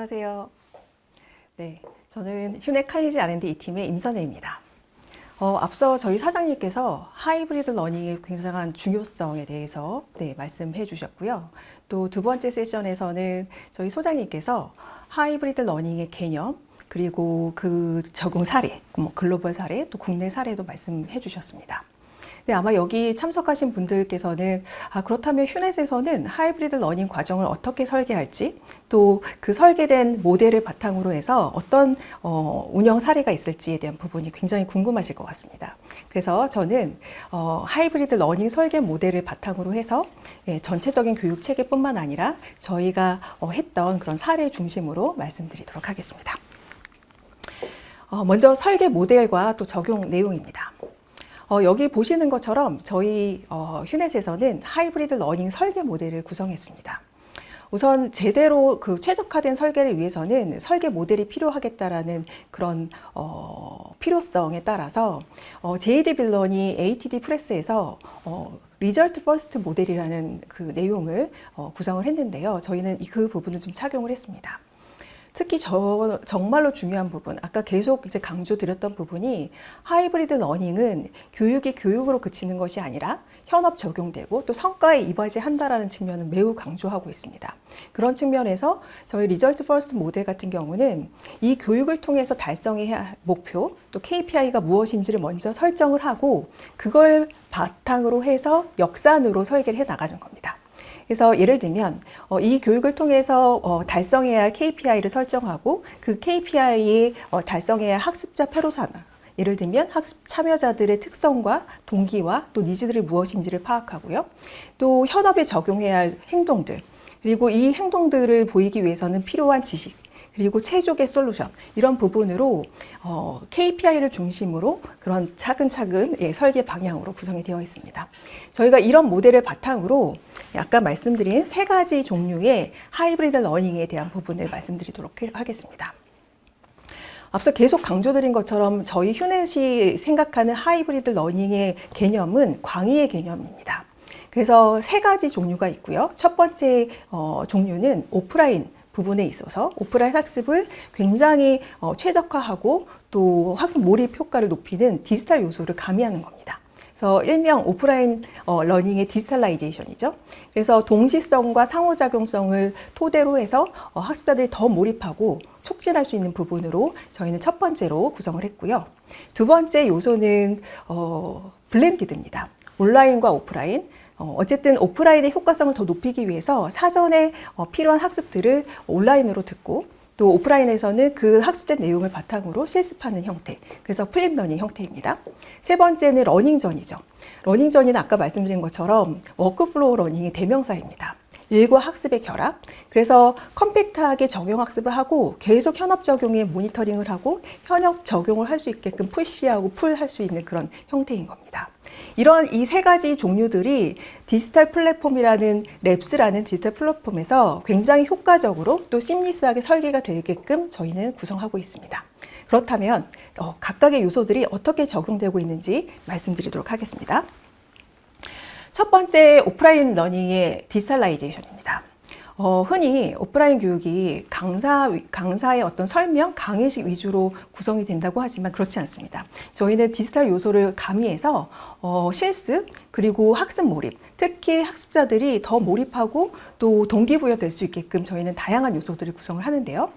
안녕하세요. 네, 저는 휴넷 칼리지 R&D 2팀의 임선혜입니다. 앞서 저희 사장님께서 하이브리드 러닝의 굉장한 중요성에 대해서 말씀해 주셨고요. 또 두 번째 세션에서는 저희 소장님께서 하이브리드 러닝의 개념, 그리고 그 적용 사례, 글로벌 사례, 또 국내 사례도 말씀해 주셨습니다. 네, 아마 여기 참석하신 분들께서는 그렇다면 휴넷에서는 하이브리드 러닝 과정을 어떻게 설계할지, 또 그 설계된 모델을 바탕으로 해서 어떤 운영 사례가 있을지에 대한 부분이 굉장히 궁금하실 것 같습니다. 그래서 저는 하이브리드 러닝 설계 모델을 바탕으로 해서 전체적인 교육 체계뿐만 아니라 저희가 했던 그런 사례 중심으로 말씀드리도록 하겠습니다. 먼저 설계 모델과 또 적용 내용입니다. 여기 보시는 것처럼 저희 휴넷에서는 하이브리드 러닝 설계 모델을 구성했습니다. 우선 제대로 최적화된 설계를 위해서는 설계 모델이 필요하겠다라는 그런 필요성에 따라서 JD 빌런이 ATD 프레스에서 리절트 퍼스트 모델이라는 그 내용을 구성을 했는데요. 저희는 그 부분을 좀 착용을 했습니다. 특히 정말로 중요한 부분, 아까 계속 이제 강조드렸던 부분이 하이브리드 러닝은 교육이 교육으로 그치는 것이 아니라 현업 적용되고 또 성과에 이바지한다라는 측면을 매우 강조하고 있습니다. 그런 측면에서 저희 리절트 퍼스트 모델 같은 경우는 이 교육을 통해서 달성해야 할 목표, 또 KPI가 무엇인지를 먼저 설정을 하고 그걸 바탕으로 해서 역산으로 설계를 해 나가는 겁니다. 그래서 예를 들면 이 교육을 통해서 달성해야 할 KPI를 설정하고 그 KPI에 달성해야 할 학습자 페르소나, 예를 들면 학습 참여자들의 특성과 동기와 또 니즈들이 무엇인지를 파악하고요. 또 현업에 적용해야 할 행동들, 그리고 이 행동들을 보이기 위해서는 필요한 지식, 그리고 최적의 솔루션, 이런 부분으로 KPI를 중심으로 그런 차근차근 설계 방향으로 구성이 되어 있습니다. 저희가 이런 모델을 바탕으로 아까 말씀드린 세 가지 종류의 하이브리드 러닝에 대한 부분을 말씀드리도록 하겠습니다. 앞서 계속 강조드린 것처럼 저희 휴넷이 생각하는 하이브리드 러닝의 개념은 광의의 개념입니다. 그래서 세 가지 종류가 있고요. 첫 번째 종류는 오프라인 부분에 있어서 오프라인 학습을 굉장히 최적화하고 또 학습 몰입 효과를 높이는 디지털 요소를 가미하는 겁니다. 그래서 일명 오프라인 러닝의 디지털라이제이션이죠. 그래서 동시성과 상호작용성을 토대로 해서 학습자들이 더 몰입하고 촉진할 수 있는 부분으로 저희는 첫 번째로 구성을 했고요. 두 번째 요소는 블렌디드입니다. 온라인과 오프라인. 어쨌든 오프라인의 효과성을 더 높이기 위해서 사전에 필요한 학습들을 온라인으로 듣고 또 오프라인에서는 그 학습된 내용을 바탕으로 실습하는 형태, 그래서 플립 러닝 형태입니다. 세 번째는 러닝전이죠. 러닝전이는 아까 말씀드린 것처럼 워크플로우 러닝의 대명사입니다. 일과 학습의 결합, 그래서 컴팩트하게 적용 학습을 하고 계속 현업 적용에 모니터링을 하고 현업 적용을 할 수 있게끔 푸시하고 풀할 수 있는 그런 형태인 겁니다. 이런 이 세 가지 종류들이 디지털 플랫폼이라는 랩스라는 디지털 플랫폼에서 굉장히 효과적으로 또 심리스하게 설계가 되게끔 저희는 구성하고 있습니다. 그렇다면 각각의 요소들이 어떻게 적용되고 있는지 말씀드리도록 하겠습니다. 첫 번째 오프라인 러닝의 디지털라이제이션입니다. 흔히 오프라인 교육이 강사의 어떤 설명, 강의식 위주로 구성이 된다고 하지만 그렇지 않습니다. 저희는 디지털 요소를 가미해서 실습, 그리고 학습 몰입, 특히 학습자들이 더 몰입하고 또 동기부여 될 수 있게끔 저희는 다양한 요소들을 구성을 하는데요.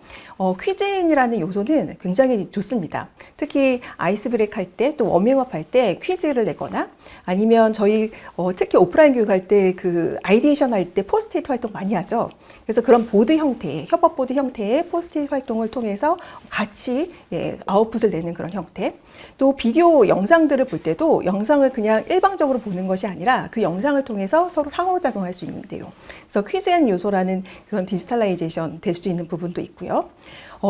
퀴즈인이라는 요소는 굉장히 좋습니다. 특히 아이스 브레이크 할 때 또 워밍업 할 때 퀴즈를 내거나 아니면 저희 특히 오프라인 교육할 때 그 아이디에이션 할 때 포스트잇 활동 많이 하죠. 그래서 그런 보드 형태의, 협업 보드 형태의 포스트잇 활동을 통해서 같이 아웃풋을 내는 그런 형태. 또 비디오 영상들을 볼 때도 영상을 그냥 일방적으로 보는 것이 아니라 그 영상을 통해서 서로 상호작용할 수 있는 내용. 그래서 퀴즈 앤 요소라는 그런 디지털라이제이션 될 수 있는 부분도 있고요.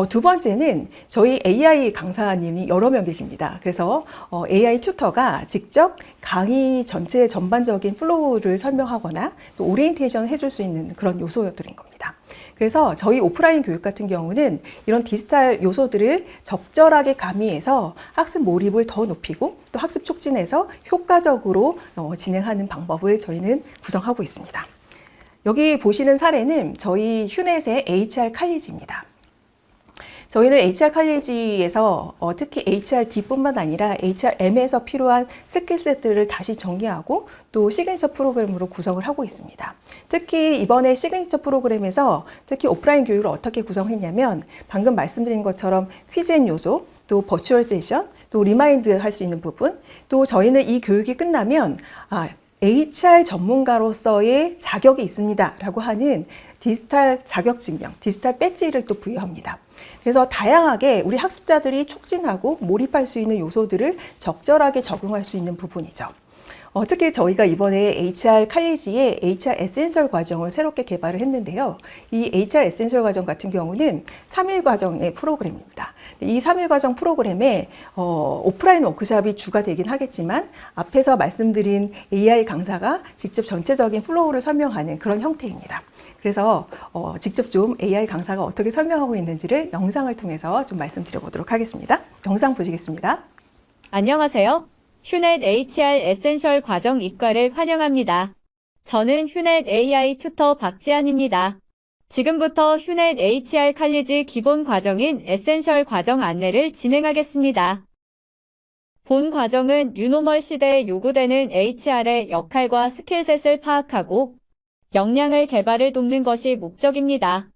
두 번째는 저희 AI 강사님이 여러 명 계십니다. 그래서 AI 튜터가 직접 강의 전체 전반적인 플로우를 설명하거나 또 오리엔테이션 해줄 수 있는 그런 요소들인 겁니다. 그래서 저희 오프라인 교육 같은 경우는 이런 디지털 요소들을 적절하게 가미해서 학습 몰입을 더 높이고 또 학습 촉진해서 효과적으로 진행하는 방법을 저희는 구성하고 있습니다. 여기 보시는 사례는 저희 휴넷의 HR 칼리지입니다. 저희는 HR 칼리지에서 특히 HRD뿐만 아니라 HRM에서 필요한 스킬셋들을 다시 정리하고 또 시그니처 프로그램으로 구성을 하고 있습니다. 특히 이번에 시그니처 프로그램에서 특히 오프라인 교육을 어떻게 구성했냐면 방금 말씀드린 것처럼 퀴즈 앤 요소, 또 버추얼 세션, 또 리마인드 할 수 있는 부분, 또 저희는 이 교육이 끝나면 HR 전문가로서의 자격이 있습니다 라고 하는 디지털 자격증명, 디지털 배지를 또 부여합니다. 그래서 다양하게 우리 학습자들이 촉진하고 몰입할 수 있는 요소들을 적절하게 적용할 수 있는 부분이죠. 특히 저희가 이번에 HR 칼리지의 HR 에센셜 과정을 새롭게 개발을 했는데요. 이 HR 에센셜 과정 같은 경우는 3일 과정의 프로그램입니다. 이 3일 과정 프로그램에 오프라인 워크숍이 주가 되긴 하겠지만 앞에서 말씀드린 AI 강사가 직접 전체적인 플로우를 설명하는 그런 형태입니다. 그래서 직접 좀 AI 강사가 어떻게 설명하고 있는지를 영상을 통해서 좀 말씀드려보도록 하겠습니다. 영상 보시겠습니다. 안녕하세요. 휴넷 HR 에센셜 과정 입과를 환영합니다. 저는 휴넷 AI 튜터 박지안입니다. 지금부터 휴넷 HR 칼리지 기본 과정인 에센셜 과정 안내를 진행하겠습니다. 본 과정은 뉴노멀 시대에 요구되는 HR의 역할과 스킬셋을 파악하고 역량을 개발을 돕는 것이 목적입니다.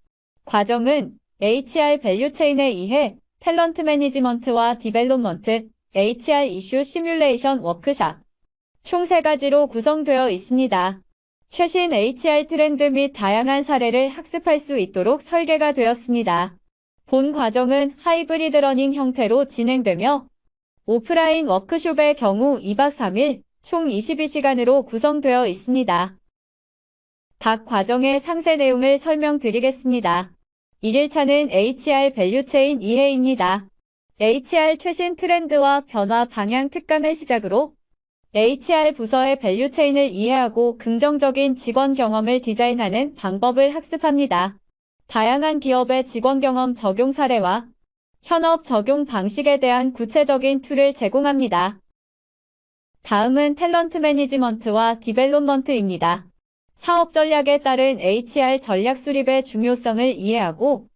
과정은 HR 밸류체인에 의해 탤런트 매니지먼트와 디벨롭먼트, HR 이슈 시뮬레이션 워크샵 총 3가지로 구성되어 있습니다. 최신 HR 트렌드 및 다양한 사례를 학습할 수 있도록 설계가 되었습니다. 본 과정은 하이브리드 러닝 형태로 진행되며 오프라인 워크숍의 경우 2박 3일 총 22시간으로 구성되어 있습니다. 각 과정의 상세 내용을 설명드리겠습니다. 1일차는 HR 밸류체인 이해입니다. HR 최신 트렌드와 변화 방향 특강을 시작으로 HR 부서의 밸류체인을 이해하고 긍정적인 직원 경험을 디자인하는 방법을 학습합니다. 다양한 기업의 직원 경험 적용 사례와 현업 적용 방식에 대한 구체적인 툴을 제공합니다. 다음은 탤런트 매니지먼트와 디벨롭먼트입니다. 사업 전략에 따른 HR 전략 수립의 중요성을 이해하고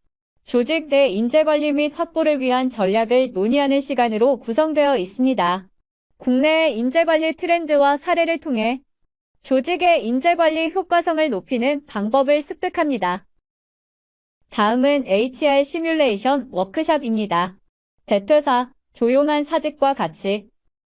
조직 내 인재관리 및 확보를 위한 전략을 논의하는 시간으로 구성되어 있습니다. 국내의 인재관리 트렌드와 사례를 통해 조직의 인재관리 효과성을 높이는 방법을 습득합니다. 다음은 HR 시뮬레이션 워크숍입니다. 대퇴사, 조용한 사직과 같이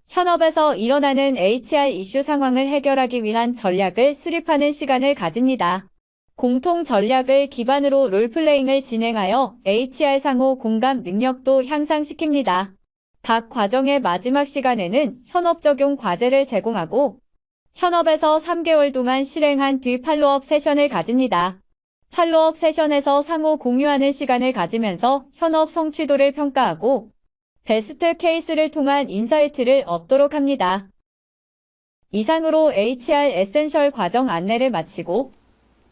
현업에서 일어나는 HR 이슈 상황을 해결하기 위한 전략을 수립하는 시간을 가집니다. 공통 전략을 기반으로 롤플레잉을 진행하여 HR 상호 공감 능력도 향상시킵니다. 각 과정의 마지막 시간에는 현업 적용 과제를 제공하고 현업에서 3개월 동안 실행한 뒤 팔로업 세션을 가집니다. 팔로업 세션에서 상호 공유하는 시간을 가지면서 현업 성취도를 평가하고 베스트 케이스를 통한 인사이트를 얻도록 합니다. 이상으로 HR 에센셜 과정 안내를 마치고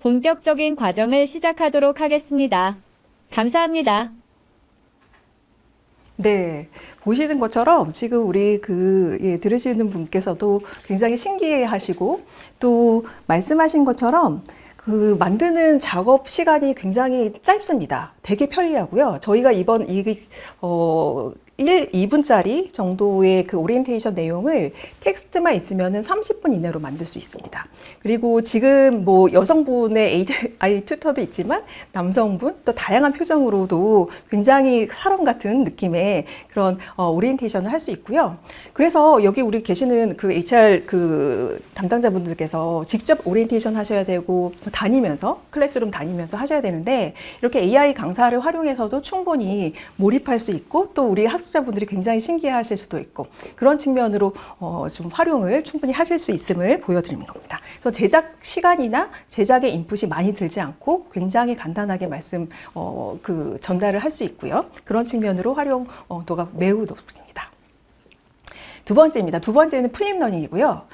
본격적인 과정을 시작하도록 하겠습니다. 감사합니다. 네, 보시는 것처럼 지금 우리 들으시는 분께서도 굉장히 신기해 하시고 또 말씀하신 것처럼 만드는 작업 시간이 굉장히 짧습니다. 되게 편리하고요. 저희가 이번 2분짜리 정도의 오리엔테이션 내용을 텍스트만 있으면은 30분 이내로 만들 수 있습니다. 그리고 지금 여성분의 AI 튜터도 있지만 남성분 또 다양한 표정으로도 굉장히 사람 같은 느낌의 그런 오리엔테이션을 할 수 있고요. 그래서 여기 우리 계시는 HR 담당자분들께서 직접 오리엔테이션 하셔야 되고 다니면서 클래스룸 다니면서 하셔야 되는데 이렇게 AI 강사를 활용해서도 충분히 몰입할 수 있고 또 우리 학습자분들이 굉장히 신기해하실 수도 있고 그런 측면으로 좀 활용을 충분히 하실 수 있음을 보여드리는 겁니다. 그래서 제작 시간이나 제작의 인풋이 많이 들지 않고 굉장히 간단하게 전달을 할 수 있고요. 그런 측면으로 활용도가 매우 높습니다. 두 번째입니다. 두 번째는 플립러닝이고요.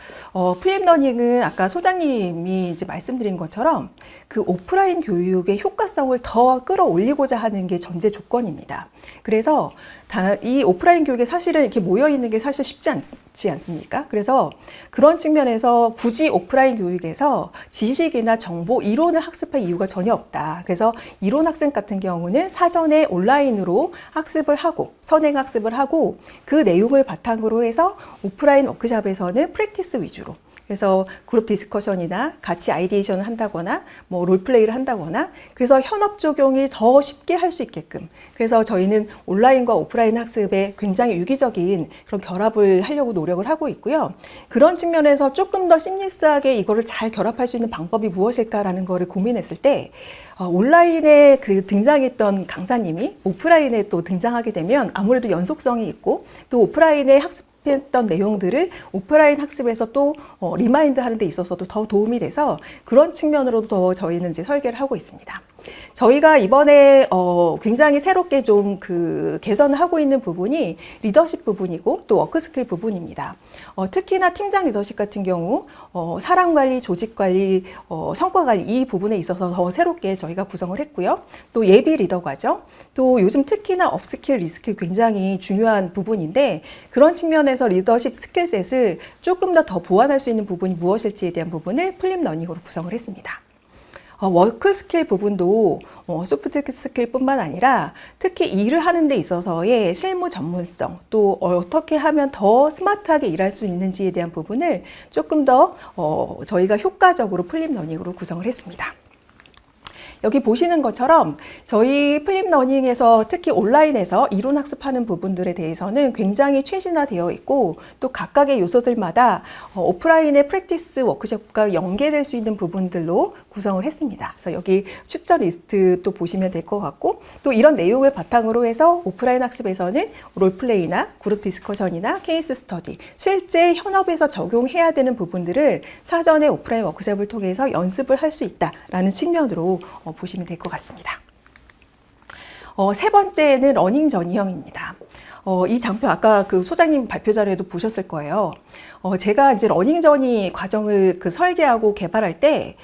플립러닝은 아까 소장님이 이제 말씀드린 것처럼 오프라인 교육의 효과성을 더 끌어올리고자 하는 게 전제 조건입니다. 그래서 이 오프라인 교육에 사실은 이렇게 모여 있는 게 사실 쉽지 않습니까? 그래서 그런 측면에서 굳이 오프라인 교육에서 지식이나 정보, 이론을 학습할 이유가 전혀 없다. 그래서 이론 학생 같은 경우는 사전에 온라인으로 학습을 하고 선행 학습을 하고 그 내용을 바탕으로 해서 오프라인 워크숍에서는 프랙티스 위주로, 그래서 그룹 디스커션이나 같이 아이디에이션을 한다거나 뭐 롤플레이를 한다거나, 그래서 현업 적용이 더 쉽게 할 수 있게끔, 그래서 저희는 온라인과 오프라인 학습에 굉장히 유기적인 그런 결합을 하려고 노력을 하고 있고요. 그런 측면에서 조금 더 심리스하게 이거를 잘 결합할 수 있는 방법이 무엇일까라는 거를 고민했을 때 온라인에 그 등장했던 강사님이 오프라인에 또 등장하게 되면 아무래도 연속성이 있고, 또 오프라인에 했던 내용들을 오프라인 학습에서 또 리마인드 하는 데 있어서도 더 도움이 돼서 그런 측면으로도 더 저희는 이제 설계를 하고 있습니다. 저희가 이번에 굉장히 새롭게 좀 그 개선을 하고 있는 부분이 리더십 부분이고 또 워크스킬 부분입니다. 특히나 팀장 리더십 같은 경우 사람 관리, 조직 관리, 성과 관리 이 부분에 있어서 더 새롭게 저희가 구성을 했고요. 또 예비 리더 과정, 또 요즘 특히나 업스킬, 리스킬 굉장히 중요한 부분인데, 그런 측면에서 리더십 스킬셋을 조금 더 보완할 수 있는 부분이 무엇일지에 대한 부분을 플립 러닝으로 구성을 했습니다. 워크 스킬 부분도 소프트 스킬뿐만 아니라 특히 일을 하는 데 있어서의 실무 전문성, 또 어떻게 하면 더 스마트하게 일할 수 있는지에 대한 부분을 조금 더 저희가 효과적으로 플립 러닝으로 구성을 했습니다. 여기 보시는 것처럼 저희 플립 러닝에서 특히 온라인에서 이론 학습하는 부분들에 대해서는 굉장히 최신화되어 있고, 또 각각의 요소들마다 오프라인의 프랙티스 워크숍과 연계될 수 있는 부분들로 구성을 했습니다. 그래서 여기 추천 리스트 또 보시면 될 것 같고, 또 이런 내용을 바탕으로 해서 오프라인 학습에서는 롤플레이나 그룹 디스커션이나 케이스 스터디, 실제 현업에서 적용해야 되는 부분들을 사전에 오프라인 워크숍을 통해서 연습을 할 수 있다라는 측면으로 보시면 될 것 같습니다. 세 번째는 러닝 전이형입니다. 이 장표 아까 그 소장님 발표 자료에도 보셨을 거예요. 제가 이제 러닝 전이 과정을 그 설계하고 개발할 때,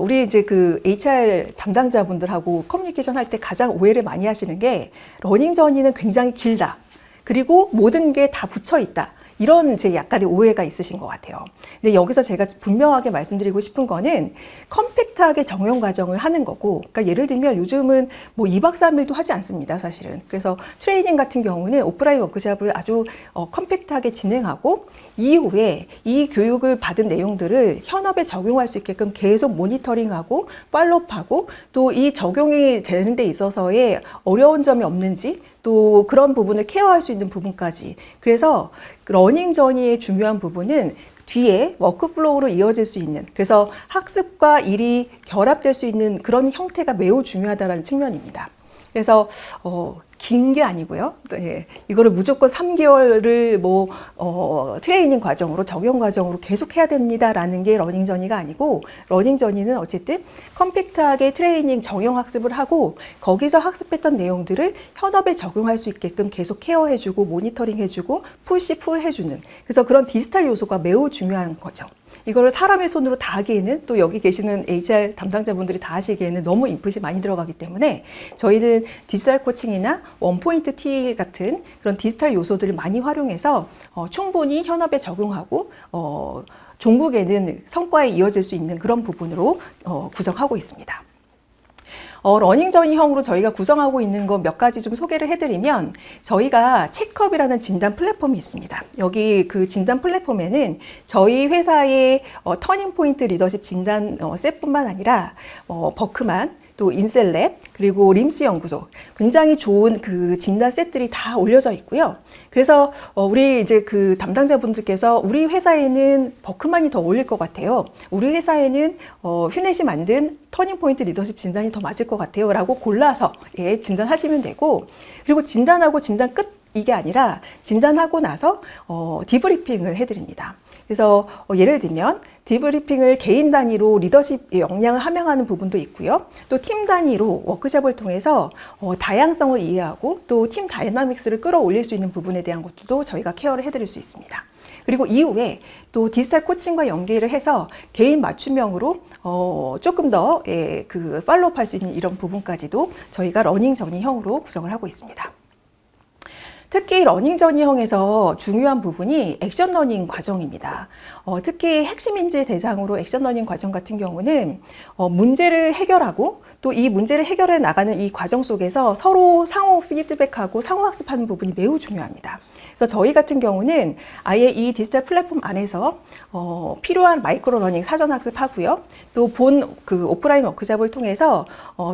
우리 이제 그 HR 담당자분들하고 커뮤니케이션 할 때 가장 오해를 많이 하시는 게 러닝 전이는 굉장히 길다. 그리고 모든 게 다 붙여 있다. 이런 제 약간의 오해가 있으신 것 같아요. 근데 여기서 제가 분명하게 말씀드리고 싶은 거는 컴팩트하게 정형 과정을 하는 거고, 그러니까 예를 들면 요즘은 뭐 2박 3일도 하지 않습니다, 사실은. 그래서 트레이닝 같은 경우는 오프라인 워크숍을 아주 컴팩트하게 진행하고, 이후에 이 교육을 받은 내용들을 현업에 적용할 수 있게끔 계속 모니터링하고 팔로우하고, 또 이 적용이 되는 데 있어서의 어려운 점이 없는지, 또 그런 부분을 케어할 수 있는 부분까지. 그래서 러닝 전이의 중요한 부분은 뒤에 워크플로우로 이어질 수 있는, 그래서 학습과 일이 결합될 수 있는 그런 형태가 매우 중요하다는 측면입니다. 그래서 긴 게 아니고요. 예, 이거를 무조건 3개월을 뭐 트레이닝 과정으로, 적용 과정으로 계속 해야 됩니다라는 게 러닝 저니가 아니고, 러닝 저니는 어쨌든 컴팩트하게 트레이닝 정형 학습을 하고, 거기서 학습했던 내용들을 현업에 적용할 수 있게끔 계속 케어해주고 모니터링해주고 푸시 풀 해주는, 그래서 그런 디지털 요소가 매우 중요한 거죠. 이거를 사람의 손으로 다 하기에는, 또 여기 계시는 HR 담당자분들이 다 하시기에는 너무 인풋이 많이 들어가기 때문에 저희는 디지털 코칭이나 원포인트 T 같은 그런 디지털 요소들을 많이 활용해서 충분히 현업에 적용하고 종국에는 성과에 이어질 수 있는 그런 부분으로 구성하고 있습니다. 러닝 전이형으로 저희가 구성하고 있는 거 몇 가지 좀 소개를 해드리면, 저희가 체크업이라는 진단 플랫폼이 있습니다. 여기 그 진단 플랫폼에는 저희 회사의 터닝 포인트 리더십 진단 셋뿐만 아니라 버크만, 또 인셀랩, 그리고 림스 연구소, 굉장히 좋은 그 진단 셋들이 다 올려져 있고요. 그래서 우리 이제 그 담당자분들께서 우리 회사에는 버크만이 더 어울릴 것 같아요, 우리 회사에는 휴넷이 만든 터닝 포인트 리더십 진단이 더 맞을 것 같아요 라고 골라서 진단하시면 되고, 그리고 진단하고 진단 끝 이게 아니라 진단하고 나서 디브리핑을 해드립니다. 그래서 예를 들면 디브리핑을 개인 단위로 리더십 역량을 함양하는 부분도 있고요. 또 팀 단위로 워크숍을 통해서 다양성을 이해하고 또 팀 다이나믹스를 끌어올릴 수 있는 부분에 대한 것도 저희가 케어를 해드릴 수 있습니다. 그리고 이후에 또 디지털 코칭과 연계를 해서 개인 맞춤형으로 조금 더 그 팔로우할 수 있는 이런 부분까지도 저희가 러닝 전이형으로 구성을 하고 있습니다. 특히 러닝 저니형에서 중요한 부분이 액션 러닝 과정입니다. 특히 핵심 인재 대상으로 액션 러닝 과정 같은 경우는 문제를 해결하고 또 이 문제를 해결해 나가는 이 과정 속에서 서로 상호 피드백하고 상호 학습하는 부분이 매우 중요합니다. 그래서 저희 같은 경우는 아예 이 디지털 플랫폼 안에서 필요한 마이크로 러닝 사전 학습하고요. 또 본 그 오프라인 워크숍을 통해서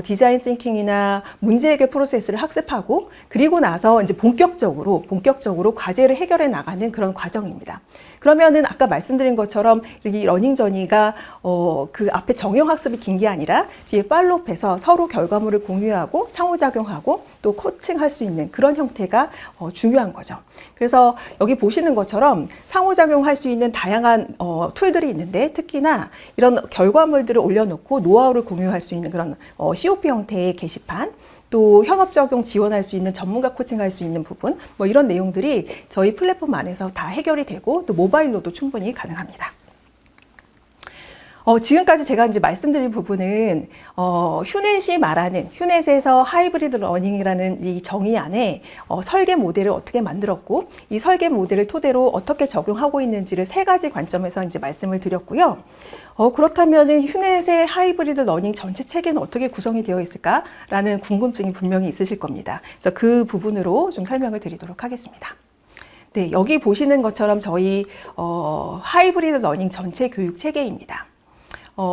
디자인 싱킹이나 문제 해결 프로세스를 학습하고 그리고 나서 이제 본격적으로 과제를 해결해 나가는 그런 과정입니다. 그러면은 아까 말씀드린 것처럼 이 러닝 저니가 그 앞에 정형 학습이 긴 게 아니라 뒤에 팔로우해서 서로 결과물을 공유하고 상호작용하고 또 코칭할 수 있는 그런 형태가 중요한 거죠. 그래서 여기 보시는 것처럼 상호작용할 수 있는 다양한 툴들이 있는데 특히나 이런 결과물들을 올려놓고 노하우를 공유할 수 있는 그런 COP 형태의 게시판 또 현업 적용 지원할 수 있는 전문가 코칭할 수 있는 부분 뭐 이런 내용들이 저희 플랫폼 안에서 다 해결이 되고 또 모바일로도 충분히 가능합니다. 지금까지 제가 이제 말씀드린 부분은 휴넷이 말하는 휴넷에서 하이브리드 러닝이라는 이 정의 안에 설계 모델을 어떻게 만들었고 이 설계 모델을 토대로 어떻게 적용하고 있는지를 세 가지 관점에서 이제 말씀을 드렸고요. 그렇다면은 휴넷의 하이브리드 러닝 전체 체계는 어떻게 구성이 되어 있을까라는 궁금증이 분명히 있으실 겁니다. 그래서 그 부분으로 좀 설명을 드리도록 하겠습니다. 네, 여기 보시는 것처럼 저희 하이브리드 러닝 전체 교육 체계입니다.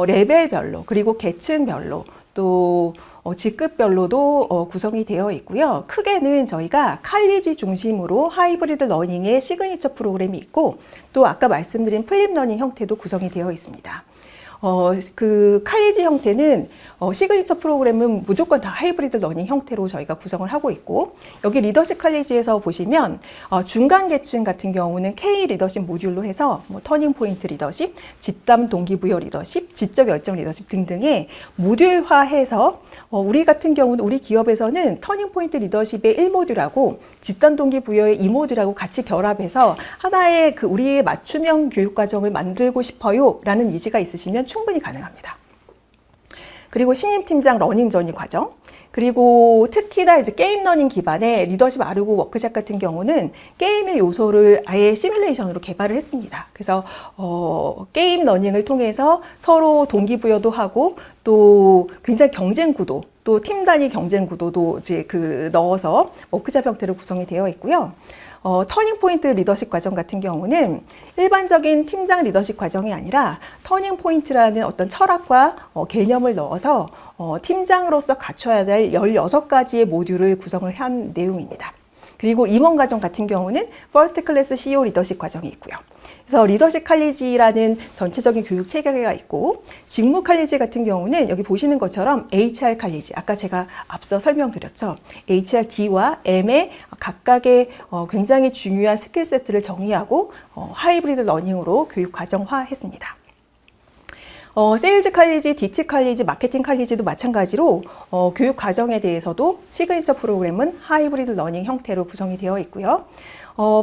레벨별로 그리고 계층별로 또 직급별로도 구성이 되어 있고요. 크게는 저희가 칼리지 중심으로 하이브리드 러닝의 시그니처 프로그램이 있고 또 아까 말씀드린 플립 러닝 형태도 구성이 되어 있습니다. 그 칼리지 형태는 시그니처 프로그램은 무조건 다 하이브리드 러닝 형태로 저희가 구성을 하고 있고 여기 리더십 칼리지에서 보시면 중간 계층 같은 경우는 K 리더십 모듈로 해서 뭐 터닝 포인트 리더십, 집단 동기부여 리더십, 지적 열정 리더십 등등의 모듈화해서 우리 같은 경우는 우리 기업에서는 터닝 포인트 리더십의 1모듈하고 집단 동기부여의 2모듈하고 같이 결합해서 하나의 그 우리의 맞춤형 교육 과정을 만들고 싶어요라는 의지가 있으시면 충분히 가능합니다. 그리고 신입 팀장 러닝 저니 과정, 그리고 특히나 이제 게임 러닝 기반의 리더십 아르고 워크샵 같은 경우는 게임의 요소를 아예 시뮬레이션으로 개발을 했습니다. 그래서 게임 러닝을 통해서 서로 동기부여도 하고 또 굉장히 경쟁 구도, 또 팀 단위 경쟁 구도도 이제 넣어서 워크샵 형태로 구성이 되어 있고요. 터닝 포인트 리더십 과정 같은 경우는 일반적인 팀장 리더십 과정이 아니라 터닝 포인트라는 어떤 철학과 개념을 넣어서 팀장으로서 갖춰야 될 16가지의 모듈을 구성을 한 내용입니다. 그리고 임원 과정 같은 경우는 퍼스트 클래스 CEO 리더십 과정이 있고요. 그래서 리더십 칼리지라는 전체적인 교육 체계가 있고 직무 칼리지 같은 경우는 여기 보시는 것처럼 HR 칼리지, 아까 제가 앞서 설명드렸죠. HRD와 M의 각각의 굉장히 중요한 스킬 세트를 정의하고 하이브리드 러닝으로 교육 과정화했습니다. 세일즈 칼리지, DT 칼리지, 마케팅 칼리지도 마찬가지로 교육 과정에 대해서도 시그니처 프로그램은 하이브리드 러닝 형태로 구성이 되어 있고요.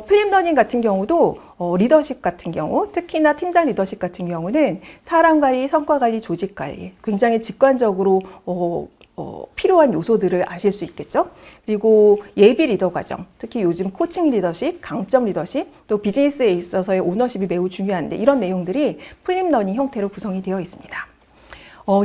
플립 러닝 같은 경우도 리더십 같은 경우, 특히나 팀장 리더십 같은 경우는 사람 관리, 성과 관리, 조직 관리 굉장히 직관적으로 필요한 요소들을 아실 수 있겠죠. 그리고 예비 리더 과정, 특히 요즘 코칭 리더십, 강점 리더십, 또 비즈니스에 있어서의 오너십이 매우 중요한데 이런 내용들이 플립 러닝 형태로 구성이 되어 있습니다.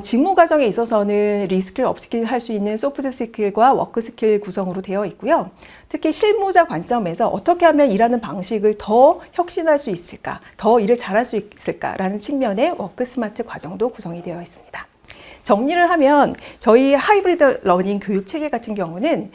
직무 과정에 있어서는 리스킬, 업스킬 할 수 있는 소프트 스킬과 워크 스킬 구성으로 되어 있고요. 특히 실무자 관점에서 어떻게 하면 일하는 방식을 더 혁신할 수 있을까, 더 일을 잘할 수 있을까라는 측면의 워크 스마트 과정도 구성이 되어 있습니다. 정리를 하면 저희 하이브리드 러닝 교육 체계 같은 경우는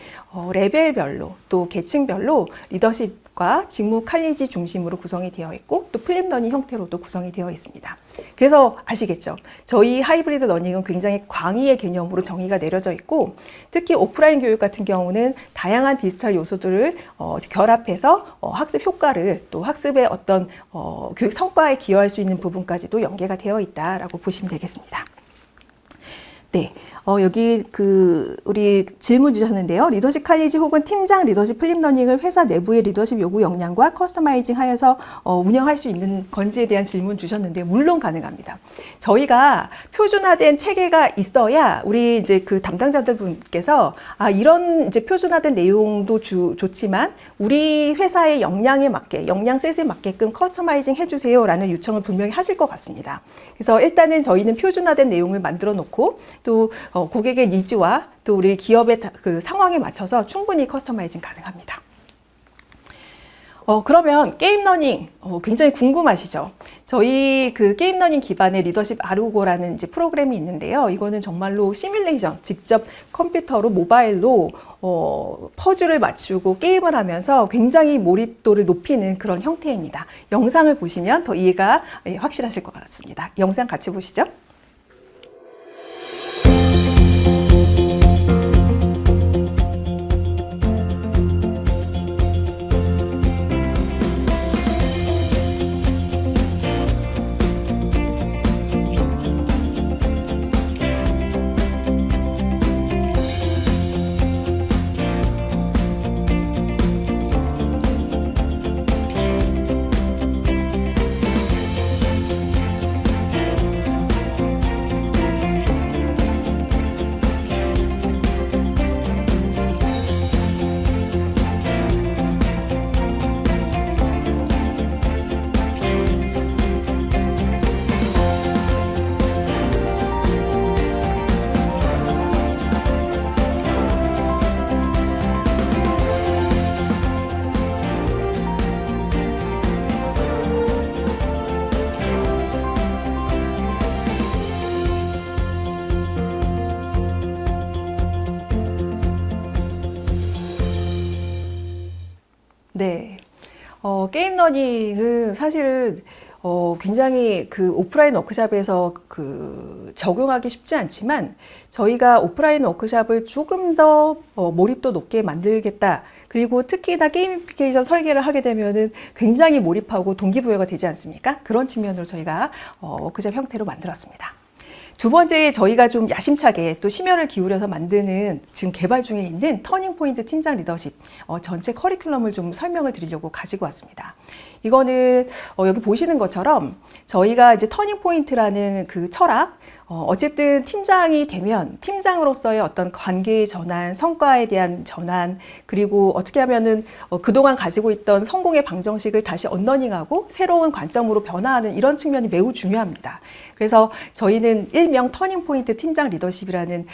레벨별로 또 계층별로 리더십과 직무 칼리지 중심으로 구성이 되어 있고 또 플립 러닝 형태로도 구성이 되어 있습니다. 그래서 아시겠죠? 저희 하이브리드 러닝은 굉장히 광의의 개념으로 정의가 내려져 있고 특히 오프라인 교육 같은 경우는 다양한 디지털 요소들을 결합해서 학습 효과를 또 학습의 어떤 교육 성과에 기여할 수 있는 부분까지도 연계가 되어 있다라고 보시면 되겠습니다. 네, 여기 우리 질문 주셨는데요. 리더십 칼리지 혹은 팀장 리더십 플립 러닝을 회사 내부의 리더십 요구 역량과 커스터마이징 하여서 운영할 수 있는 건지에 대한 질문 주셨는데 물론 가능합니다. 저희가 표준화된 체계가 있어야 우리 이제 그 담당자들 분께서 이런 이제 표준화된 내용도 좋지만 우리 회사의 역량에 맞게, 역량 셋에 맞게끔 커스터마이징 해주세요라는 요청을 분명히 하실 것 같습니다. 그래서 일단은 저희는 표준화된 내용을 만들어 놓고 또 고객의 니즈와 또 우리 기업의 그 상황에 맞춰서 충분히 커스터마이징 가능합니다. 그러면 게임 러닝 굉장히 궁금하시죠? 저희 그 게임 러닝 기반의 리더십 아르고라는 이제 프로그램이 있는데요. 이거는 정말로 시뮬레이션, 직접 컴퓨터로 모바일로 퍼즐을 맞추고 게임을 하면서 굉장히 몰입도를 높이는 그런 형태입니다. 영상을 보시면 더 이해가 확실하실 것 같습니다. 영상 같이 보시죠. 네. 게임 러닝은 사실은 굉장히 그 오프라인 워크숍에서 그 적용하기 쉽지 않지만 저희가 오프라인 워크숍을 조금 더 몰입도 높게 만들겠다. 그리고 특히나 게이미피케이션 설계를 하게 되면은 굉장히 몰입하고 동기부여가 되지 않습니까? 그런 측면으로 저희가 워크숍 형태로 만들었습니다. 두 번째, 저희가 좀 야심차게 또 심혈을 기울여서 만드는 지금 개발 중에 있는 터닝포인트 팀장 리더십 전체 커리큘럼을 좀 설명을 드리려고 가지고 왔습니다. 이거는 여기 보시는 것처럼 저희가 이제 터닝포인트라는 그 철학, 어쨌든 팀장이 되면 팀장으로서의 어떤 관계의 전환, 성과에 대한 전환, 그리고 어떻게 하면은 그동안 가지고 있던 성공의 방정식을 다시 언러닝하고 새로운 관점으로 변화하는 이런 측면이 매우 중요합니다. 그래서 저희는 일명 터닝포인트 팀장 리더십이라는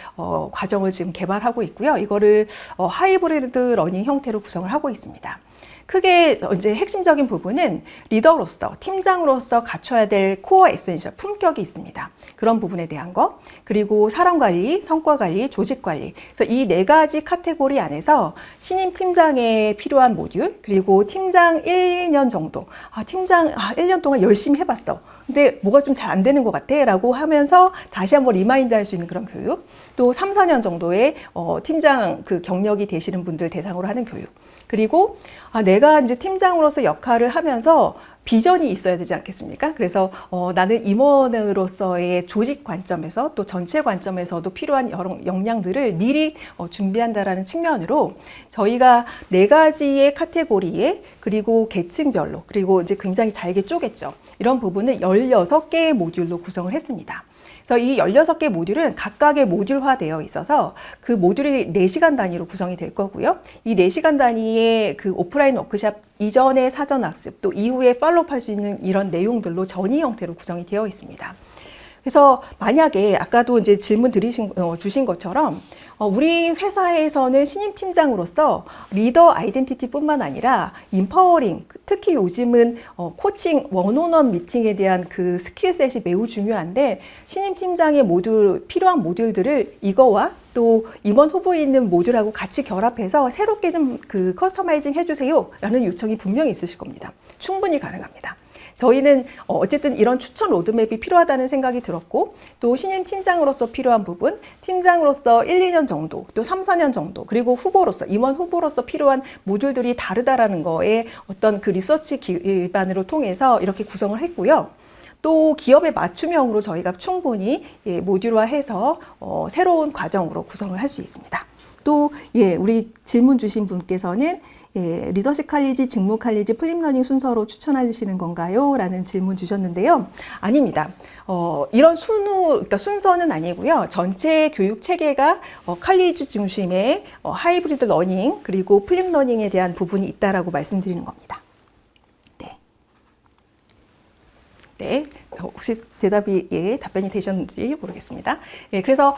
과정을 지금 개발하고 있고요. 이거를 하이브리드 러닝 형태로 구성을 하고 있습니다. 크게 이제 핵심적인 부분은 리더로서, 팀장으로서 갖춰야 될 코어 에센셜, 품격이 있습니다. 그런 부분에 대한 거, 그리고 사람 관리, 성과 관리, 조직 관리. 그래서 이 네 가지 카테고리 안에서 신임 팀장에 필요한 모듈, 그리고 팀장 1, 2년 정도. 팀장 1년 동안 열심히 해봤어. 근데 뭐가 좀 잘 안 되는 것 같아 라고 하면서 다시 한번 리마인드 할 수 있는 그런 교육, 또 3, 4년 정도의 팀장 그 경력이 되시는 분들 대상으로 하는 교육, 그리고 내가 이제 팀장으로서 역할을 하면서 비전이 있어야 되지 않겠습니까? 그래서 나는 임원으로서의 조직 관점에서 또 전체 관점에서도 필요한 여러 역량들을 미리 준비한다라는 측면으로 저희가 네 가지의 카테고리에 그리고 계층별로 그리고 이제 굉장히 잘게 쪼갰죠. 이런 부분을 16개의 모듈로 구성을 했습니다. 그래서 이 16개 모듈은 각각의 모듈화되어 있어서 그 모듈이 4시간 단위로 구성이 될 거고요. 이 4시간 단위의 그 오프라인 워크숍 이전의 사전 학습 또 이후에 팔로우업 할 수 있는 이런 내용들로 전이 형태로 구성이 되어 있습니다. 그래서 만약에 아까도 이제 질문 주신 것처럼 우리 회사에서는 신임 팀장으로서 리더 아이덴티티뿐만 아니라 인파워링, 특히 요즘은 코칭, 원온원 미팅에 대한 그 스킬셋이 매우 중요한데 신임 팀장의 필요한 모듈들을 이거와 또 임원 후보에 있는 모듈하고 같이 결합해서 새롭게 좀 그 커스터마이징 해주세요 라는 요청이 분명히 있으실 겁니다. 충분히 가능합니다. 저희는 어쨌든 이런 추천 로드맵이 필요하다는 생각이 들었고 또 신임 팀장으로서 필요한 부분, 팀장으로서 1, 2년 정도, 또 3, 4년 정도, 그리고 후보로서, 임원 후보로서 필요한 모듈들이 다르다라는 거에 어떤 그 리서치 기반으로 통해서 이렇게 구성을 했고요. 또 기업의 맞춤형으로 저희가 충분히 모듈화해서 새로운 과정으로 구성을 할 수 있습니다. 또 우리 질문 주신 분께서는 예, 리더십 칼리지, 직무 칼리지, 플립러닝 순서로 추천하시는 건가요? 라는 질문 주셨는데요. 아닙니다. 이런 그러니까 순서는 아니고요. 전체 교육 체계가 칼리지 중심의 하이브리드 러닝 그리고 플립러닝에 대한 부분이 있다라고 말씀드리는 겁니다. 네. 네. 혹시 대답이 답변이 되셨는지 모르겠습니다. 예, 그래서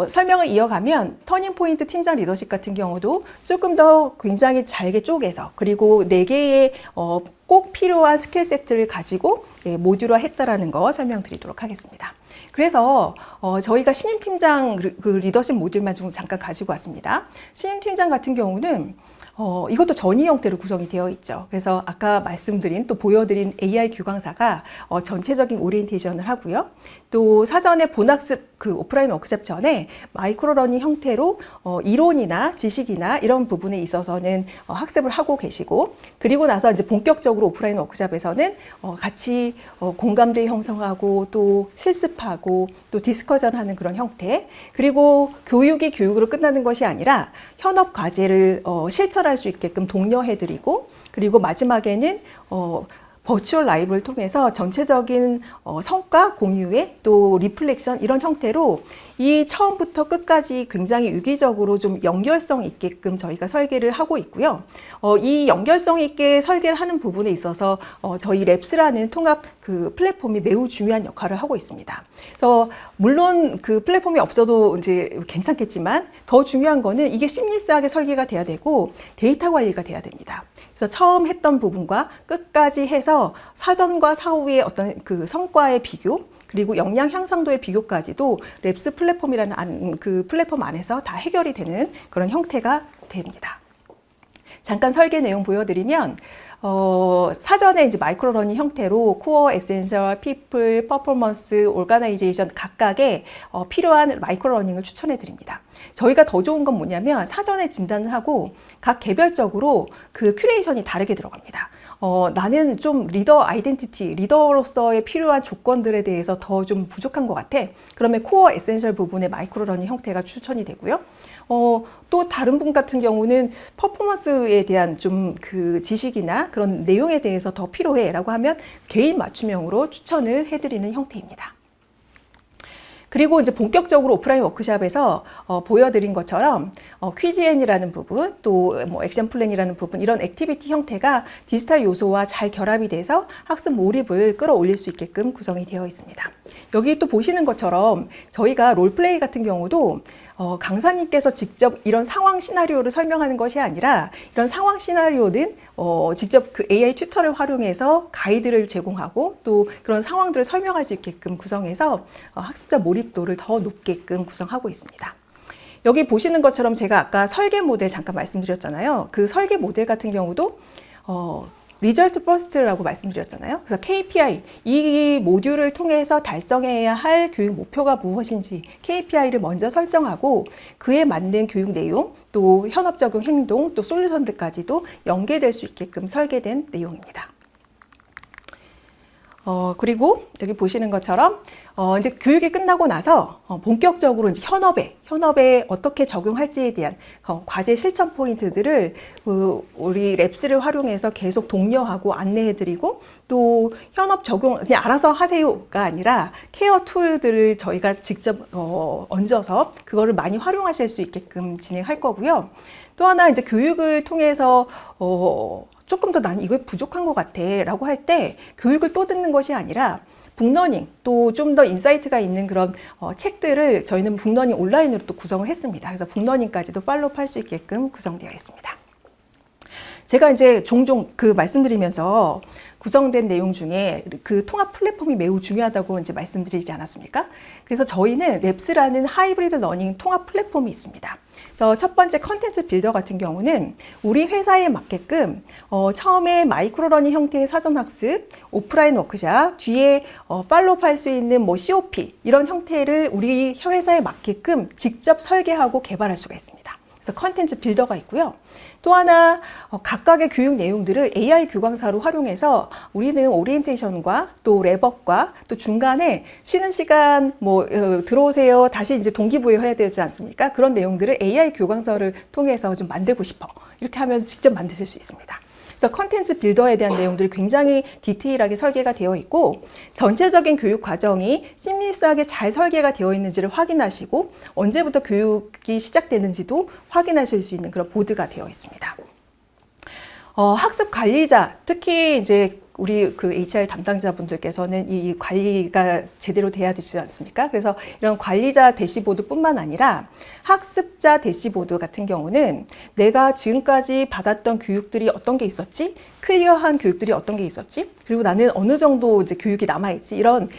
설명을 이어가면 터닝포인트 팀장 리더십 같은 경우도 조금 더 굉장히 잘게 쪼개서 그리고 4개의 꼭 필요한 스킬 세트를 가지고 모듈화 했다라는 거 설명드리도록 하겠습니다. 그래서 저희가 신임 팀장 그 리더십 모듈만 좀 잠깐 가지고 왔습니다. 신임 팀장 같은 경우는 이것도 전이 형태로 구성이 되어 있죠. 그래서 아까 말씀드린 또 보여드린 AI 교강사가 전체적인 오리엔테이션을 하고요. 또 사전에 본학습 그 오프라인 워크숍 전에 마이크로러닝 형태로 이론이나 지식이나 이런 부분에 있어서는 학습을 하고 계시고 그리고 나서 이제 본격적으로 오프라인 워크숍에서는 같이 공감대 형성하고 또 실습하고 또 디스커션하는 그런 형태 그리고 교육이 교육으로 끝나는 것이 아니라 현업 과제를 실천할 수 있게끔 독려해드리고 그리고 마지막에는 버추얼 라이브를 통해서 전체적인 성과 공유회 또 리플렉션 이런 형태로 이 처음부터 끝까지 굉장히 유기적으로 좀 연결성 있게끔 저희가 설계를 하고 있고요. 이 연결성 있게 설계를 하는 부분에 있어서 저희 랩스라는 통합 그 플랫폼이 매우 중요한 역할을 하고 있습니다. 그래서 물론 그 플랫폼이 없어도 이제 괜찮겠지만 더 중요한 거는 이게 심리스하게 설계가 돼야 되고 데이터 관리가 돼야 됩니다. 그래서 처음 했던 부분과 끝까지 해서 사전과 사후의 어떤 그 성과의 비교 그리고 역량 향상도의 비교까지도 랩스 플랫폼이라는 그 플랫폼 안에서 다 해결이 되는 그런 형태가 됩니다. 잠깐 설계 내용 보여드리면 사전에 이제 마이크로러닝 형태로 코어, 에센셜, 피플, 퍼포먼스, 오가나이제이션 각각의 필요한 마이크로러닝을 추천해 드립니다. 저희가 더 좋은 건 뭐냐면 사전에 진단을 하고 각 개별적으로 그 큐레이션이 다르게 들어갑니다. 나는 좀 리더 아이덴티티, 리더로서의 필요한 조건들에 대해서 더 좀 부족한 것 같아. 그러면 코어 에센셜 부분의 마이크로러닝 형태가 추천이 되고요. 또 다른 분 같은 경우는 퍼포먼스에 대한 좀 그 지식이나 그런 내용에 대해서 더 필요해 라고 하면 개인 맞춤형으로 추천을 해드리는 형태입니다. 그리고 이제 본격적으로 오프라인 워크숍에서 보여드린 것처럼 퀴즈앤이라는 부분, 또 뭐 액션 플랜이라는 부분, 이런 액티비티 형태가 디지털 요소와 잘 결합이 돼서 학습 몰입을 끌어올릴 수 있게끔 구성이 되어 있습니다. 여기 또 보시는 것처럼 저희가 롤플레이 같은 경우도 강사님께서 직접 이런 상황 시나리오를 설명하는 것이 아니라 이런 상황 시나리오는 직접 그 AI 튜터를 활용해서 가이드를 제공하고 또 그런 상황들을 설명할 수 있게끔 구성해서 학습자 몰입도를 더 높게끔 구성하고 있습니다. 여기 보시는 것처럼 제가 아까 설계 모델 잠깐 말씀드렸잖아요. 그 설계 모델 같은 경우도 리절트 퍼스트라고 말씀드렸잖아요. 그래서 KPI, 이 모듈을 통해서 달성해야 할 교육 목표가 무엇인지 KPI를 먼저 설정하고 그에 맞는 교육 내용, 또 현업 적용 행동, 또 솔루션들까지도 연계될 수 있게끔 설계된 내용입니다. 그리고 여기 보시는 것처럼 이제 교육이 끝나고 나서 본격적으로 이제 현업에 어떻게 적용할지에 대한 과제 실천 포인트들을 우리 랩스를 활용해서 계속 독려하고 안내해드리고 또 현업 적용 그냥 알아서 하세요가 아니라 케어 툴들을 저희가 직접 얹어서 그거를 많이 활용하실 수 있게끔 진행할 거고요. 또 하나 이제 교육을 통해서 조금 더 난 이거 부족한 것 같아 라고 할 때 교육을 또 듣는 것이 아니라 북러닝 또 좀 더 인사이트가 있는 그런 책들을 저희는 북러닝 온라인으로 또 구성을 했습니다. 그래서 북러닝까지도 팔로우 할 수 있게끔 구성되어 있습니다. 제가 이제 종종 그 말씀드리면서 구성된 내용 중에 그 통합 플랫폼이 매우 중요하다고 이제 말씀드리지 않았습니까? 그래서 저희는 랩스라는 하이브리드 러닝 통합 플랫폼이 있습니다. 그래서 첫 번째 컨텐츠 빌더 같은 경우는 우리 회사에 맞게끔 처음에 마이크로 러닝 형태의 사전 학습, 오프라인 워크샵, 뒤에 팔로우 할 수 있는 뭐 COP 이런 형태를 우리 회사에 맞게끔 직접 설계하고 개발할 수가 있습니다. 그래서 컨텐츠 빌더가 있고요. 또 하나 각각의 교육 내용들을 AI 교강사로 활용해서 우리는 오리엔테이션과 또 랩업과 또 중간에 쉬는 시간 들어오세요. 다시 이제 동기부여해야 되지 않습니까? 그런 내용들을 AI 교강사를 통해서 좀 만들고 싶어. 이렇게 하면 직접 만드실 수 있습니다. 그래서 컨텐츠 빌더에 대한 내용들이 굉장히 디테일하게 설계가 되어 있고 전체적인 교육 과정이 심리스하게 잘 설계가 되어 있는지를 확인하시고 언제부터 교육이 시작되는지도 확인하실 수 있는 그런 보드가 되어 있습니다. 학습 관리자, 특히 이제 우리 그 HR 담당자분들께서는 이 관리가 제대로 돼야 되지 않습니까? 그래서 이런 관리자 대시보드뿐만 아니라 학습자 대시보드 같은 경우는 내가 지금까지 받았던 교육들이 어떤 게 있었지? 클리어한 교육들이 어떤 게 있었지? 그리고 나는 어느 정도 이제 교육이 남아있지? 이런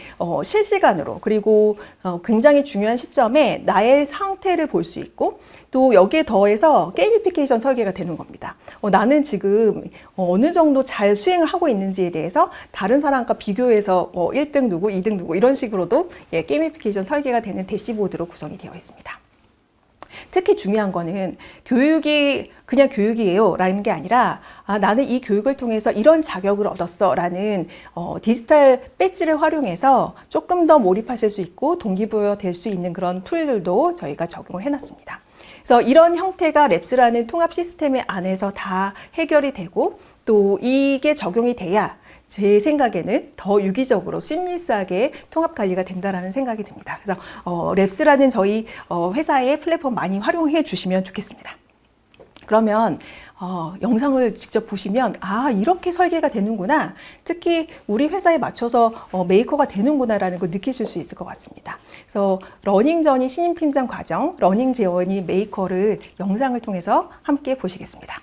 실시간으로 그리고 굉장히 중요한 시점에 나의 상태를 볼 수 있고 또 여기에 더해서 게이미피케이션 설계가 되는 겁니다. 나는 지금 어느 정도 잘 수행을 하고 있는지에 대해서 다른 사람과 비교해서 1등 누구, 2등 누구 이런 식으로도 게이미피케이션 설계가 되는 대시보드로 구성이 되어 있습니다. 특히 중요한 거는 교육이 그냥 교육이에요 라는 게 아니라 나는 이 교육을 통해서 이런 자격을 얻었어 라는 디지털 배지를 활용해서 조금 더 몰입하실 수 있고 동기부여 될 수 있는 그런 툴들도 저희가 적용을 해놨습니다. 그래서 이런 형태가 랩스라는 통합 시스템의 안에서 다 해결이 되고 또 이게 적용이 돼야 제 생각에는 더 유기적으로 심리스하게 통합 관리가 된다라는 생각이 듭니다. 그래서 랩스라는 저희 회사의 플랫폼 많이 활용해 주시면 좋겠습니다. 그러면 영상을 직접 보시면 이렇게 설계가 되는구나. 특히 우리 회사에 맞춰서 메이커가 되는구나라는 걸 느끼실 수 있을 것 같습니다. 그래서 러닝 저니 신임 팀장 과정, 러닝 저니 메이커를 영상을 통해서 함께 보시겠습니다.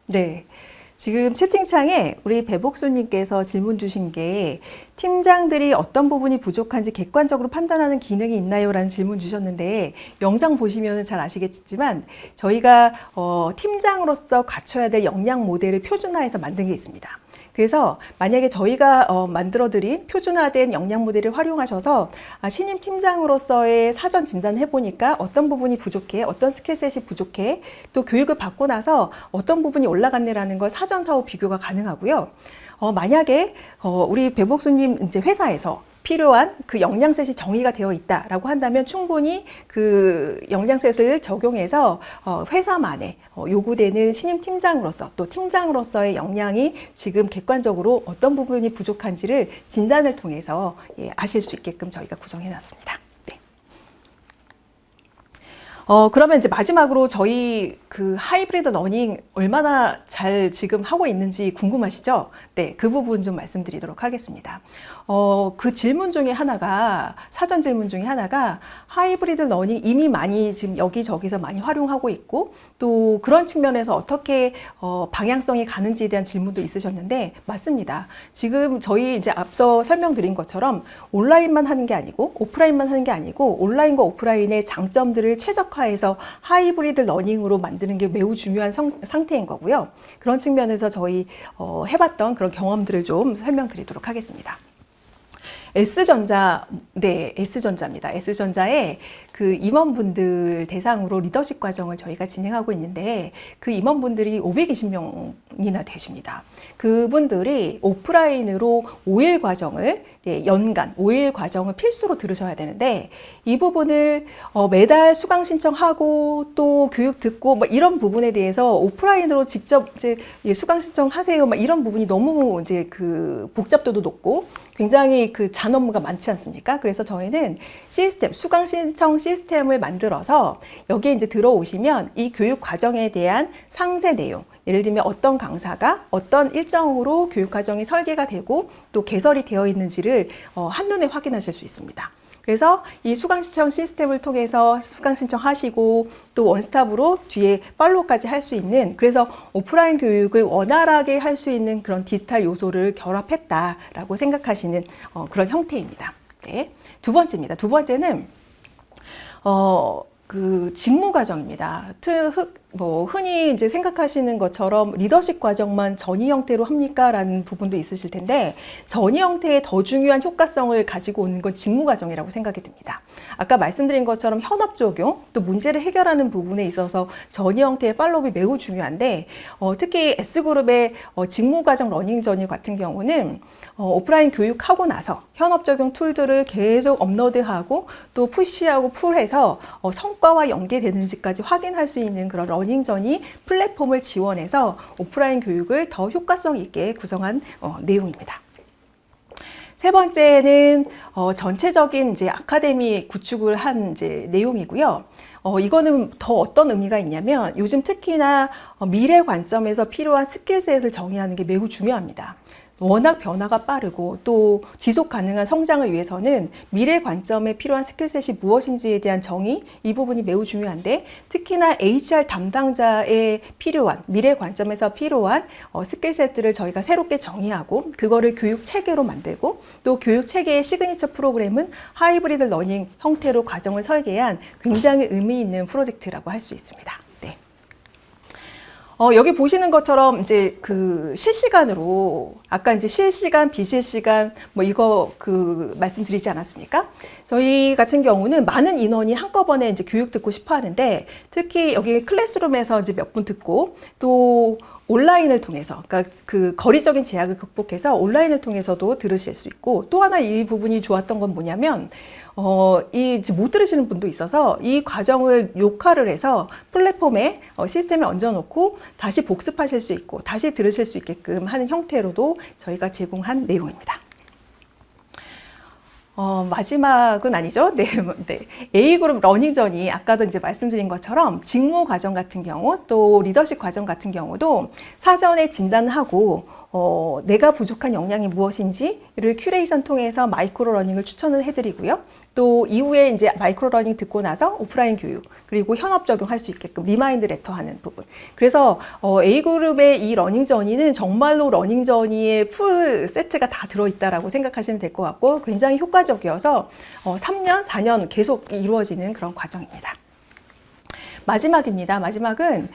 네. 지금 채팅창에 우리 배복수님께서 질문 주신 게 팀장들이 어떤 부분이 부족한지 객관적으로 판단하는 기능이 있나요? 라는 질문 주셨는데 영상 보시면 잘 아시겠지만 저희가 팀장으로서 갖춰야 될 역량 모델을 표준화해서 만든 게 있습니다. 그래서 만약에 저희가 만들어드린 표준화된 역량 모델을 활용하셔서 신임 팀장으로서의 사전 진단을 해보니까 어떤 부분이 부족해, 어떤 스킬셋이 부족해, 또 교육을 받고 나서 어떤 부분이 올라갔네라는 걸 사전 사후 비교가 가능하고요. 만약에 우리 배복수님 이제 회사에서 필요한 그 영양셋이 정의가 되어 있다라고 한다면 충분히 그 영양셋을 적용해서 회사만에 요구되는 신임 팀장으로서 또 팀장으로서의 역량이 지금 객관적으로 어떤 부분이 부족한지를 진단을 통해서 아실 수 있게끔 저희가 구성해 놨습니다. 네. 그러면 이제 마지막으로 저희 그 하이브리드 러닝 얼마나 잘 지금 하고 있는지 궁금하시죠? 네, 그 부분 좀 말씀드리도록 하겠습니다. 그 질문 중에 하나가, 사전 질문 중에 하나가 하이브리드 러닝 이미 많이 지금 여기저기서 많이 활용하고 있고 또 그런 측면에서 어떻게 방향성이 가는지에 대한 질문도 있으셨는데 맞습니다. 지금 저희 이제 앞서 설명드린 것처럼 온라인만 하는 게 아니고 오프라인만 하는 게 아니고 온라인과 오프라인의 장점들을 최적화해서 하이브리드 러닝으로 만드는 게 매우 중요한 상태인 거고요. 그런 측면에서 저희 해봤던 그런 경험들을 좀 설명드리도록 하겠습니다. S전자, 네, S전자입니다. S전자에 그 임원분들 대상으로 리더십 과정을 저희가 진행하고 있는데 그 임원분들이 520명이나 되십니다. 그분들이 오프라인으로 5일 과정을 연간 5일 과정을 필수로 들으셔야 되는데 이 부분을 매달 수강 신청하고 또 교육 듣고 뭐 이런 부분에 대해서 오프라인으로 직접 이제 수강 신청하세요. 막 이런 부분이 너무 이제 그 복잡도도 높고 굉장히 그 잔 업무가 많지 않습니까? 그래서 저희는 시스템, 수강 신청 시스템을 만들어서 여기에 이제 들어오시면 이 교육 과정에 대한 상세 내용, 예를 들면 어떤 강사가 어떤 일정으로 교육 과정이 설계가 되고 또 개설이 되어 있는지를 한눈에 확인하실 수 있습니다. 그래서 이 수강 신청 시스템을 통해서 수강 신청하시고 또 원스톱으로 뒤에 팔로우까지 할 수 있는, 그래서 오프라인 교육을 원활하게 할 수 있는 그런 디지털 요소를 결합했다라고 생각하시는 그런 형태입니다. 네. 두 번째입니다. 두 번째는 그 직무 과정입니다. 흔히 이제 생각하시는 것처럼 리더십 과정만 전이 형태로 합니까? 라는 부분도 있으실 텐데 전이 형태의 더 중요한 효과성을 가지고 오는 건 직무 과정이라고 생각이 듭니다. 아까 말씀드린 것처럼 현업 적용, 또 문제를 해결하는 부분에 있어서 전이 형태의 팔로우업이 매우 중요한데 특히 S그룹의 직무 과정 러닝 전이 같은 경우는 오프라인 교육하고 나서 현업 적용 툴들을 계속 업로드하고 또 푸시하고 풀해서 성과와 연계되는지까지 확인할 수 있는 그런 러닝전이 플랫폼을 지원해서 오프라인 교육을 더 효과성 있게 구성한 내용입니다. 세 번째는 전체적인 이제 아카데미 구축을 한 이제 내용이고요. 이거는 더 어떤 의미가 있냐면 요즘 특히나 미래 관점에서 필요한 스킬셋을 정의하는 게 매우 중요합니다. 워낙 변화가 빠르고 또 지속 가능한 성장을 위해서는 미래 관점에 필요한 스킬셋이 무엇인지에 대한 정의, 이 부분이 매우 중요한데 특히나 HR 담당자에 필요한 미래 관점에서 필요한 스킬셋들을 저희가 새롭게 정의하고 그거를 교육 체계로 만들고 또 교육 체계의 시그니처 프로그램은 하이브리드 러닝 형태로 과정을 설계한 굉장히 의미 있는 프로젝트라고 할 수 있습니다. 네. 여기 보시는 것처럼 이제 그 실시간으로 아까 이제 실시간, 비실시간 뭐 이거 그 말씀드리지 않았습니까? 저희 같은 경우는 많은 인원이 한꺼번에 이제 교육 듣고 싶어 하는데 특히 여기 클래스룸에서 이제 몇 분 듣고 또 온라인을 통해서, 그러니까 그 거리적인 제약을 극복해서 온라인을 통해서도 들으실 수 있고 또 하나 이 부분이 좋았던 건 뭐냐면 못 들으시는 분도 있어서 이 과정을 녹화를 해서 플랫폼에 시스템에 얹어놓고 다시 복습하실 수 있고 다시 들으실 수 있게끔 하는 형태로도 저희가 제공한 내용입니다. 마지막은 아니죠. 네, 네. A그룹 러닝전이 아까도 이제 말씀드린 것처럼 직무 과정 같은 경우 또 리더십 과정 같은 경우도 사전에 진단하고 내가 부족한 역량이 무엇인지를 큐레이션 통해서 마이크로 러닝을 추천을 해드리고요. 또 이후에 이제 마이크로 러닝 듣고 나서 오프라인 교육 그리고 현업 적용할 수 있게끔 리마인드 레터 하는 부분. 그래서 A그룹의 이 러닝 저니는 정말로 러닝 저니의 풀 세트가 다 들어있다라고 생각하시면 될 것 같고 굉장히 효과적이어서 3년, 4년 계속 이루어지는 그런 과정입니다. 마지막입니다. 마지막은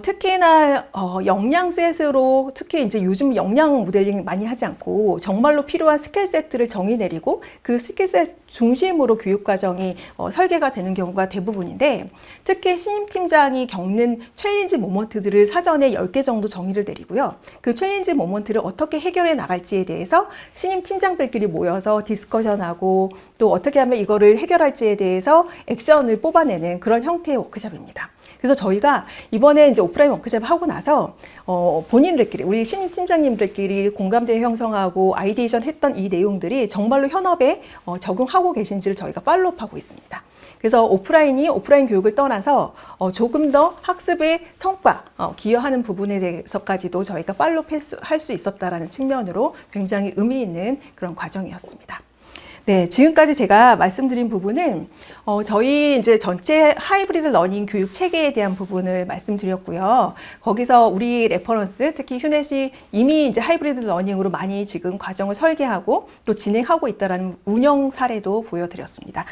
특히나 역량셋으로 특히 이제 요즘 역량 모델링 많이 하지 않고 정말로 필요한 스킬셋들을 정의 내리고 그 스킬셋 중심으로 교육 과정이 설계가 되는 경우가 대부분인데, 특히 신임 팀장이 겪는 챌린지 모먼트들을 사전에 10개 정도 정의를 내리고요. 그 챌린지 모먼트를 어떻게 해결해 나갈지에 대해서 신임 팀장들끼리 모여서 디스커션하고, 또 어떻게 하면 이거를 해결할지에 대해서 액션을 뽑아내는 그런 형태의 워크숍입니다. 그래서 저희가 이번에 이제 오프라인 워크숍 하고 나서 본인들끼리, 우리 신임 팀장님들끼리 공감대 형성하고 아이디에이션 했던 이 내용들이 정말로 현업에 적용하고 계신지를 저희가 팔로우하고 있습니다. 그래서 오프라인 교육을 떠나서 조금 더 학습의 성과, 기여하는 부분에 대해서까지도 저희가 팔로우할 수 있었다라는 측면으로 굉장히 의미 있는 그런 과정이었습니다. 네, 지금까지 제가 말씀드린 부분은 저희 이제 전체 하이브리드 러닝 교육 체계에 대한 부분을 말씀드렸고요. 거기서 우리 레퍼런스, 특히 휴넷이 이미 이제 하이브리드 러닝으로 많이 지금 과정을 설계하고 또 진행하고 있다라는 운영 사례도 보여드렸습니다.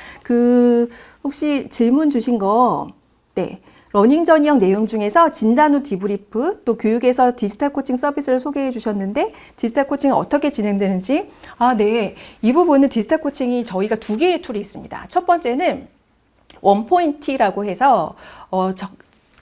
혹시 질문 주신 거, 네. 러닝 전형 내용 중에서 진단 후 디브리프, 또 교육에서 디지털 코칭 서비스를 소개해 주셨는데 디지털 코칭은 어떻게 진행되는지, 네. 이 부분은 디지털 코칭이 저희가 2개의 툴이 있습니다. 첫 번째는 원포인트라고 해서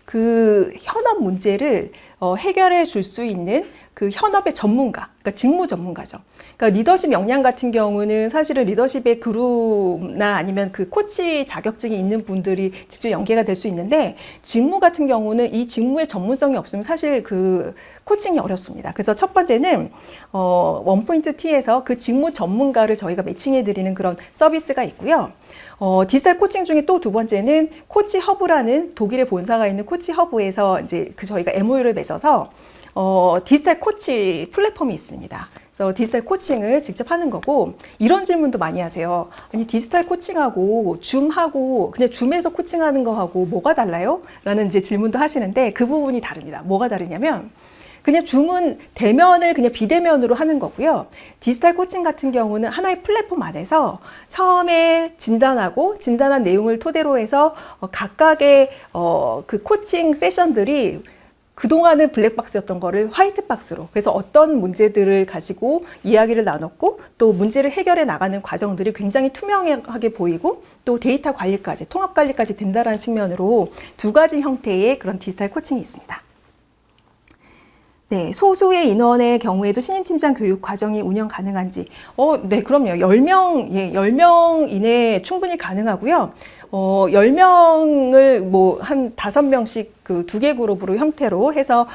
그 현업 문제를 해결해 줄 수 있는 그 현업의 전문가, 그러니까 직무 전문가죠. 그러니까 리더십 역량 같은 경우는 사실은 리더십의 그룹나 아니면 그 코치 자격증이 있는 분들이 직접 연계가 될 수 있는데, 직무 같은 경우는 이 직무의 전문성이 없으면 사실 그 코칭이 어렵습니다. 그래서 첫 번째는 원포인트 T에서 그 직무 전문가를 저희가 매칭해 드리는 그런 서비스가 있고요. 디지털 코칭 중에 또 2번째는 코치 허브라는 독일에 본사가 있는 코치 허브에서 이제 저희가 MOU를 맺어서 디지털 코치 플랫폼이 있습니다. 그래서 디지털 코칭을 직접 하는 거고, 이런 질문도 많이 하세요. 아니, 디지털 코칭하고 줌하고 그냥 줌에서 코칭하는 거하고 뭐가 달라요? 라는 이제 질문도 하시는데, 그 부분이 다릅니다. 뭐가 다르냐면, 그냥 줌은 대면을 그냥 비대면으로 하는 거고요. 디지털 코칭 같은 경우는 하나의 플랫폼 안에서 처음에 진단한 내용을 토대로 해서 각각의 그 코칭 세션들이 그동안은 블랙박스였던 거를 화이트박스로, 그래서 어떤 문제들을 가지고 이야기를 나눴고 또 문제를 해결해 나가는 과정들이 굉장히 투명하게 보이고 또 데이터 관리까지, 통합 관리까지 된다는 측면으로 2가지 형태의 그런 디지털 코칭이 있습니다. 네, 소수의 인원의 경우에도 신임팀장 교육 과정이 운영 가능한지. 네, 그럼요. 10명 이내에 충분히 가능하고요. 10명을 한 5명씩 그 2개 그룹으로 형태로 해서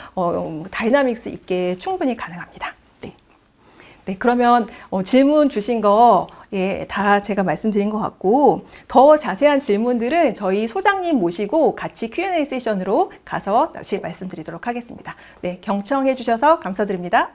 다이나믹스 있게 충분히 가능합니다. 네. 네, 그러면 질문 주신 거 다 제가 말씀드린 것 같고, 더 자세한 질문들은 저희 소장님 모시고 같이 Q&A 세션으로 가서 다시 말씀드리도록 하겠습니다. 네, 경청해 주셔서 감사드립니다.